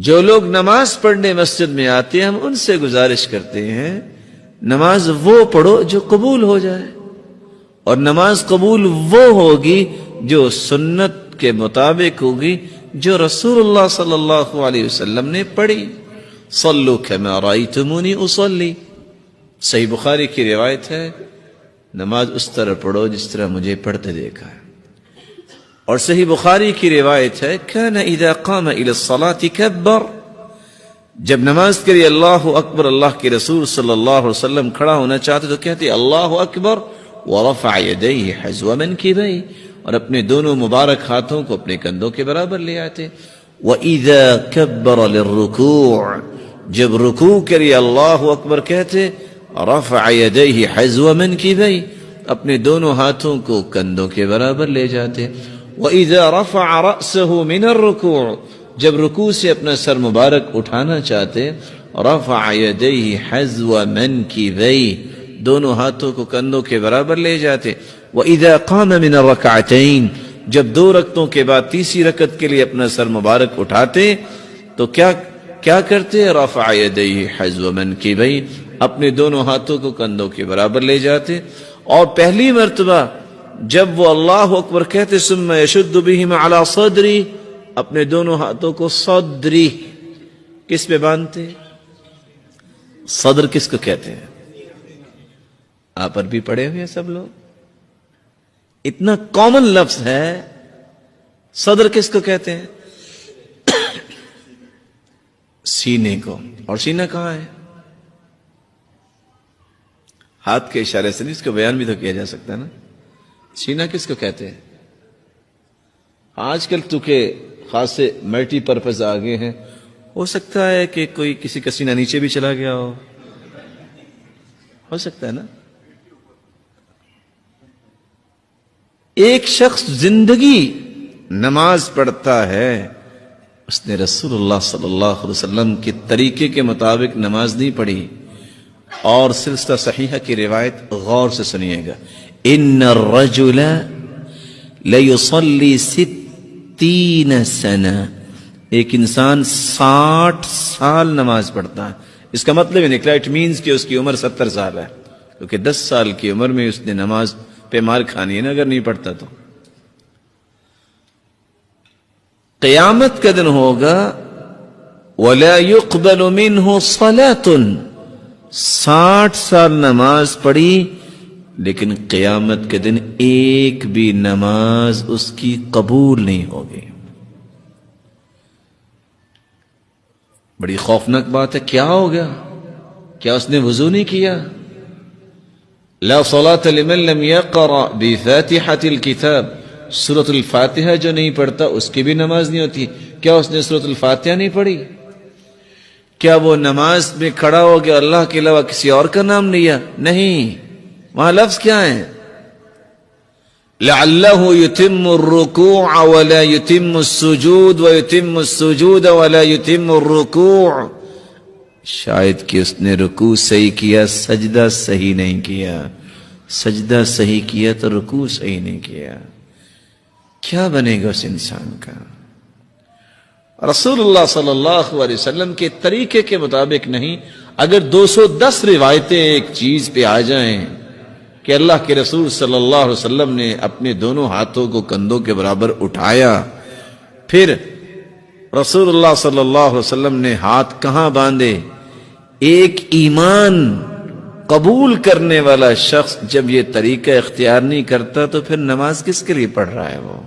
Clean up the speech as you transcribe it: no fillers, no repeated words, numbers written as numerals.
جو لوگ نماز پڑھنے مسجد میں آتے ہیں ہم ان سے گزارش کرتے ہیں نماز وہ پڑھو جو قبول ہو جائے، اور نماز قبول وہ ہوگی جو سنت کے مطابق ہوگی جو رسول اللہ صلی اللہ علیہ وسلم نے پڑھی. صلو کما رأیتمونی اصلی، صحیح بخاری کی روایت ہے، نماز اس طرح پڑھو جس طرح مجھے پڑھتے دیکھا ہے. اور صحیح بخاری کی روایت ہے کان اذا قام الى الصلاة کبر، جب نماز کے لیے اللہ اکبر اللہ کے رسول صلی اللہ علیہ وسلم کھڑا ہونا چاہتے تو کہتے اللہ اکبر ورفع یدیہ حذو منکبیہ، اور اپنے دونوں مبارک ہاتھوں کو اپنے کندھوں کے برابر لے آتے. وَإِذَا كَبَّرَ لِلرُّكُوعِ، جب رکوع کے لیے اللہ اکبر کہتے رفع یدیہ حذو منکبیہ، اپنے دونوں ہاتھوں کو کندھوں کے برابر لے جاتے. وَإِذَا رَفَعَ رَأْسَهُ مِنَ الرُّكُوعِ، جب رکوع سے اپنا سر مبارک اٹھانا چاہتے رفع یدیہ حذو منکبیہ، دونوں ہاتھوں کو کندھوں کے برابر لے جاتے. وَإِذَا قَامَ مِنَ الرَّكْعَتَيْنِ، جب دو رکعتوں کے بعد تیسری رکعت کے لیے اپنا سر مبارک اٹھاتے تو کیا کرتے رفع یدیہ حذو منکبیہ، اپنے دونوں ہاتھوں کو کندھوں کے برابر لے جاتے. اور پہلی مرتبہ جب وہ اللہ اکبر کہتے ثم یشد بہما علی صدری، اپنے دونوں ہاتھوں کو صدری کس پہ باندھتے؟ صدر کس کو کہتے ہیں؟ آپ عربی پڑھے ہوئے ہیں سب لوگ، اتنا کامن لفظ ہے. صدر کس کو کہتے ہیں؟ سینے کو. اور سینہ کہاں ہے؟ ہاتھ کے اشارے سے نہیں، اس کو بیان بھی تو کیا جا سکتا ہے نا. سینہ کس کو کہتے ہیں؟ آج کل تو کہ خاصے ملٹی پرپز آگے ہیں، ہو سکتا ہے کہ کوئی کسی کا سینہ نیچے بھی چلا گیا ہو سکتا ہے نا. ایک شخص زندگی نماز پڑھتا ہے، اس نے رسول اللہ صلی اللہ علیہ وسلم کے طریقے کے مطابق نماز نہیں پڑھی. اور سلسلہ صحیحہ کی روایت غور سے سنیے گا. ان الرجل لیصلی 60 سنہ، ایک انسان 60 سال نماز پڑھتا ہے. اس کا مطلب یہ نکلا اٹ مینز کہ اس کی عمر 70 سال ہے، کیونکہ 10 سال کی عمر میں اس نے نماز پہ مار کھانی ہے نا اگر نہیں پڑھتا تو. قیامت کا دن ہوگا وَلَا يُقْبَلُ مِنْهُ صَلَاةٌ، 60 سال نماز پڑھی لیکن قیامت کے دن ایک بھی نماز اس کی قبول نہیں ہوگی. بڑی خوفناک بات ہے. کیا ہو گیا؟ کیا اس نے وضو نہیں کیا؟ لا صلاة لمن لم يقرأ بفاتحة الكتاب، سورة الفاتحہ جو نہیں پڑھتا اس کی بھی نماز نہیں ہوتی. کیا اس نے سورة الفاتحہ نہیں پڑھی؟ کیا وہ نماز میں کھڑا ہو گیا اللہ کے علاوہ کسی اور کا نام لیا؟ نہیں. وہاں لفظ کیا ہے؟ لعلہ یتم الرکوع ولا یتم السجود ویتم السجود ولا یتم الرکوع، شاید کہ اس نے رکوع صحیح کیا سجدہ صحیح نہیں کیا، سجدہ صحیح کیا تو رکوع صحیح نہیں کیا. کیا بنے گا اس انسان کا؟ رسول اللہ صلی اللہ علیہ وسلم کے طریقے کے مطابق نہیں. اگر 210 روایتیں ایک چیز پہ آ جائیں کہ اللہ کے رسول صلی اللہ علیہ وسلم نے اپنے دونوں ہاتھوں کو کندھوں کے برابر اٹھایا، پھر رسول اللہ صلی اللہ علیہ وسلم نے ہاتھ کہاں باندھے، ایک ایمان قبول کرنے والا شخص جب یہ طریقہ اختیار نہیں کرتا تو پھر نماز کس کے لیے پڑھ رہا ہے وہ؟